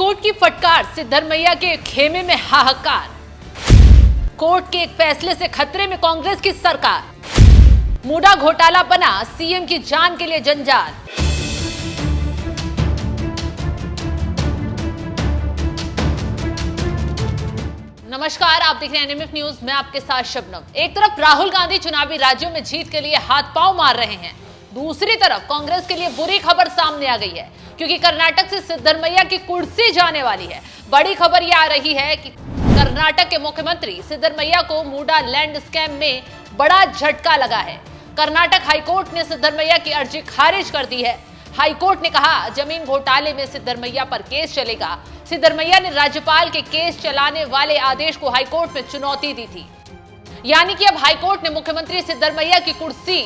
High court की फटकार, सिद्धरमैया के खेमे में हाहाकार। कोर्ट के एक फैसले से खतरे में कांग्रेस की सरकार। मूडा घोटाला बना सीएम की जान के लिए जंजाल। नमस्कार, आप देख रहे हैं एनएमएफ न्यूज। मैं आपके साथ शबनम। एक तरफ राहुल गांधी चुनावी राज्यों में जीत के लिए हाथ पांव मार रहे हैं, दूसरी तरफ कांग्रेस के लिए बुरी खबर सामने आ गई है, क्योंकि कर्नाटक से सिद्धरमैया की कुर्सी जाने वाली है। बड़ी खबर यह आ रही है कि कर्नाटक के मुख्यमंत्री सिद्धरमैया को मूडा लैंड स्कैम में बड़ा झटका लगा है। कर्नाटक हाईकोर्ट ने सिद्धरमैया की अर्जी खारिज कर दी है। हाईकोर्ट ने कहा, जमीन घोटाले में सिद्धरमैया पर केस चलेगा। सिद्धरमैया ने राज्यपाल के केस चलाने वाले आदेश को हाईकोर्ट में चुनौती दी थी, यानी कि अब हाईकोर्ट ने मुख्यमंत्री सिद्धरमैया की कुर्सी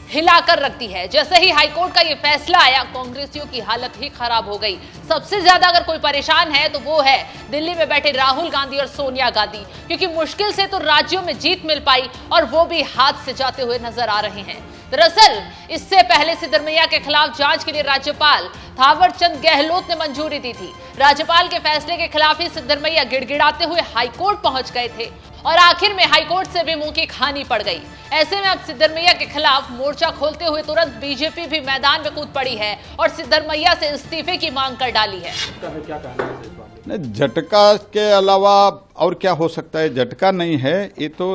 हिलाकर रख दी है। जैसे ही हाईकोर्ट का ये फैसला आया, कांग्रेसियों की हालत ही खराब हो गई। सबसे ज्यादा अगर कोई परेशान है तो वो है दिल्ली में बैठे राहुल गांधी और सोनिया गांधी, क्योंकि मुश्किल से तो राज्यों में जीत मिल पाई और वो भी हाथ से जाते हुए नजर आ रहे हैं। दरअसल इससे पहले सिद्धरमैया के खिलाफ जांच के लिए राज्यपाल थावरचंद गहलोत ने मंजूरी दी थी। राज्यपाल के फैसले के खिलाफ ही सिद्धरमैया गिड़गिड़ाते हुए हाईकोर्ट पहुंच गए थे और आखिर में हाईकोर्ट से भी मुंह की खानी पड़ गई। ऐसे में अब सिद्धरमैया के खिलाफ मोर्चा खोलते हुए तुरंत बीजेपी भी मैदान में कूद पड़ी है और सिद्धरमैया से इस्तीफे की मांग कर डाली है। क्या कहना है इस बारे में? झटका के अलावा और क्या हो सकता है? झटका नहीं है ये तो,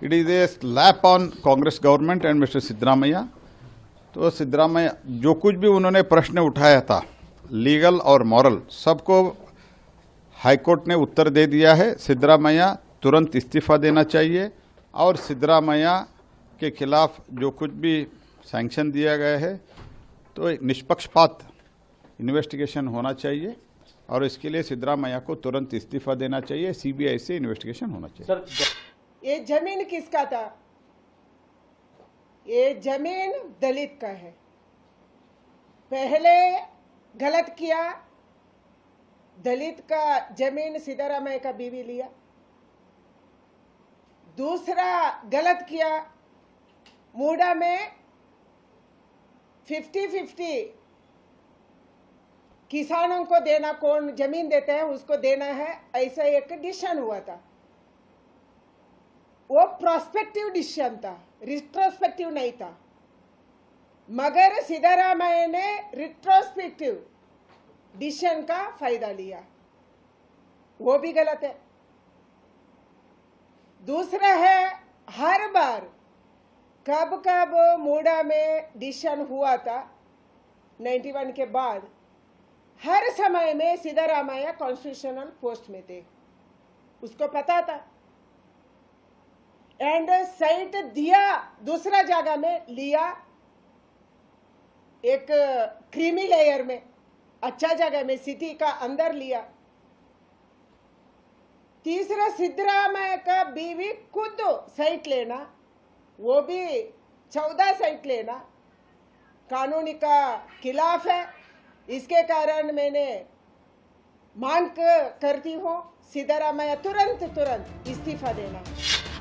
it is a slap on Congress government and mister Siddaramaiah. तो सिद्धरामैया जो कुछ भी उन्होंने प्रश्न उठाया था, लीगल और मॉरल, सबको हाईकोर्ट ने उत्तर दे दिया है। सिद्धरामैया तुरंत इस्तीफा देना चाहिए और सिद्धरामैया के खिलाफ जो कुछ भी सैंक्शन दिया गया है तो निष्पक्षपात इन्वेस्टिगेशन होना चाहिए और इसके लिए सिद्धरामैया को तुरंत इस्तीफा देना चाहिए। सीबीआई से इन्वेस्टिगेशन होना चाहिए। सर, ये जमीन किसका था? ये जमीन दलित का है। पहले गलत किया, दलित का जमीन सिद्धरामैया का बीवी लिया। दूसरा गलत किया, मूडा में 50-50 किसानों को देना, कौन जमीन देते हैं उसको देना है, ऐसा एक डिसीजन हुआ था। वो प्रोस्पेक्टिव डिसीजन था, रिट्रोस्पेक्टिव नहीं था। मगर सिद्धरामैया ने रिट्रोस्पेक्टिव डिसीजन का फायदा लिया, वो भी गलत है। दूसरा है, हर बार कब कब मूडा में डिसीजन हुआ था 91 के बाद, हर समय में सिद्धरामैया कॉन्स्टिट्यूशनल पोस्ट में थे, उसको पता था। एंड साइट दिया, दूसरा जगह में लिया, एक क्रीमी लेयर में, अच्छा जगह में, सिटी का अंदर लिया। तीसरा, सिद्धरामैया का बीवी खुद साइट लेना, वो भी 14 साइट लेना कानूनी का खिलाफ है। इसके कारण मैंने मांग करती हूँ सिद्धरामैया तुरंत इस्तीफा देना।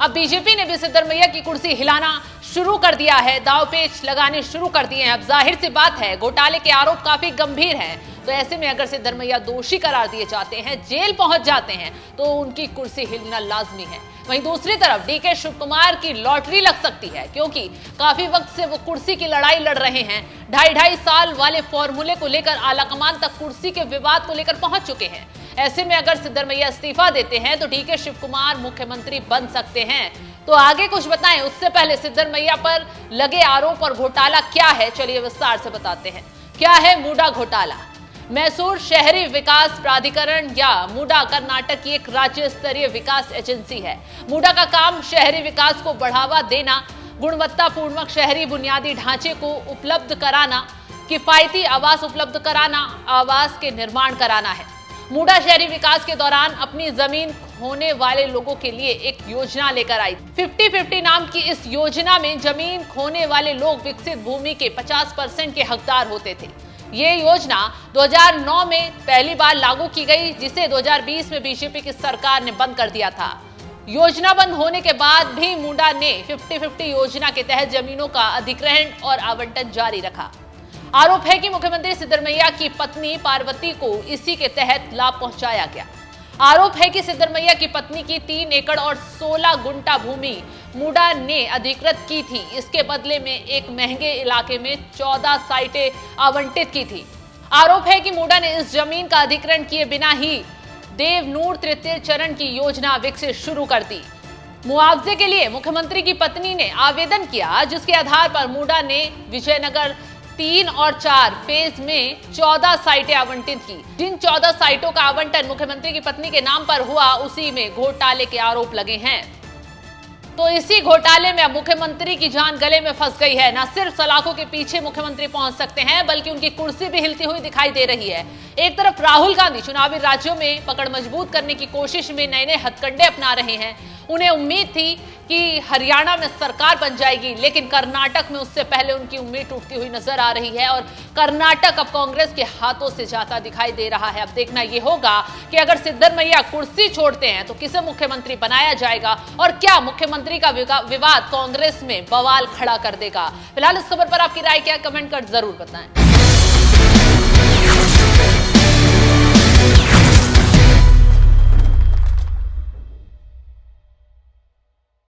अब बीजेपी ने भी सिद्धरमैया की कुर्सी हिलाना शुरू कर दिया है, दाव पेच लगाने शुरू कर दिए हैं। अब जाहिर सी बात है, घोटाले के आरोप काफी गंभीर हैं, तो ऐसे में अगर सिद्धरमैया दोषी करार दिए जाते हैं, जेल पहुंच जाते हैं, तो उनकी कुर्सी हिलना लाजमी है। वहीं दूसरी तरफ डीके शिवकुमार की लॉटरी लग सकती है, क्योंकि काफी वक्त से वो कुर्सी की लड़ाई लड़ रहे हैं। 2.5 साल वाले फॉर्मूले को लेकर आलाकमान तक कुर्सी के विवाद को लेकर पहुंच चुके हैं। ऐसे में अगर सिद्धरमैया इस्तीफा देते हैं तो डीके शिवकुमार मुख्यमंत्री बन सकते हैं। तो आगे कुछ बताएं, उससे पहले सिद्धरमैया पर लगे आरोप और घोटाला क्या है, चलिए विस्तार से बताते हैं। क्या है मूडा घोटाला? मैसूर शहरी विकास प्राधिकरण या मूडा कर्नाटक की एक राज्य स्तरीय विकास एजेंसी है। मूडा का काम शहरी विकास को बढ़ावा देना, गुणवत्तापूर्ण शहरी बुनियादी ढांचे को उपलब्ध कराना, किफायती आवास उपलब्ध कराना, आवास के निर्माण कराना है। मूडा शहरी विकास के दौरान अपनी जमीन खोने वाले लोगों के लिए एक योजना लेकर आई। 50-50 नाम की इस योजना में जमीन खोने वाले लोग विकसित भूमि के 50% के हकदार होते थे। ये योजना 2009 में पहली बार लागू की गई, जिसे 2020 में बीजेपी की सरकार ने बंद कर दिया था। योजना बंद होने के बाद भी मूडा ने 50-50 योजना के तहत जमीनों का अधिग्रहण और आवंटन जारी रखा। आरोप है कि मुख्यमंत्री सिद्धरमैया की पत्नी पार्वती को इसी के तहत लाभ पहुंचाया गया। आरोप है कि सिद्धरमैया की पत्नी की 3 एकड़ और 16 गुंठा भूमि मूडा ने अधिकृत की थी। इसके बदले में एक महंगे इलाके में 14 साइटें आवंटित की थी। आरोप है कि मूडा ने इस जमीन का अधिग्रहण किए बिना ही देवनूर तृतीय चरण की योजना विकसित शुरू कर दी। मुआवजे के लिए मुख्यमंत्री की पत्नी ने आवेदन किया, जिसके आधार पर मूडा ने विजयनगर 3 और 4 फेज में 14 साइटें आवंटित की। जिन 14 साइटों का आवंटन मुख्यमंत्री की पत्नी के नाम पर हुआ, उसी में घोटाले के आरोप लगे हैं। तो इसी घोटाले में अब मुख्यमंत्री की जान गले में फंस गई है। न सिर्फ सलाखों के पीछे मुख्यमंत्री पहुंच सकते हैं, बल्कि उनकी कुर्सी भी हिलती हुई दिखाई दे रही है। एक तरफ राहुल गांधी चुनावी राज्यों में पकड़ मजबूत करने की कोशिश में नए नए हथकंडे अपना रहे हैं। उन्हें उम्मीद थी कि हरियाणा में सरकार बन जाएगी, लेकिन कर्नाटक में उससे पहले उनकी उम्मीद टूटती हुई नजर आ रही है और कर्नाटक अब कांग्रेस के हाथों से जाता दिखाई दे रहा है। अब देखना यह होगा कि अगर सिद्धरमैया कुर्सी छोड़ते हैं तो किसे मुख्यमंत्री बनाया जाएगा और क्या मुख्यमंत्री का विवाद कांग्रेस में बवाल खड़ा कर देगा। फिलहाल इस खबर पर आपकी राय क्या, कमेंट कर जरूर बताएं।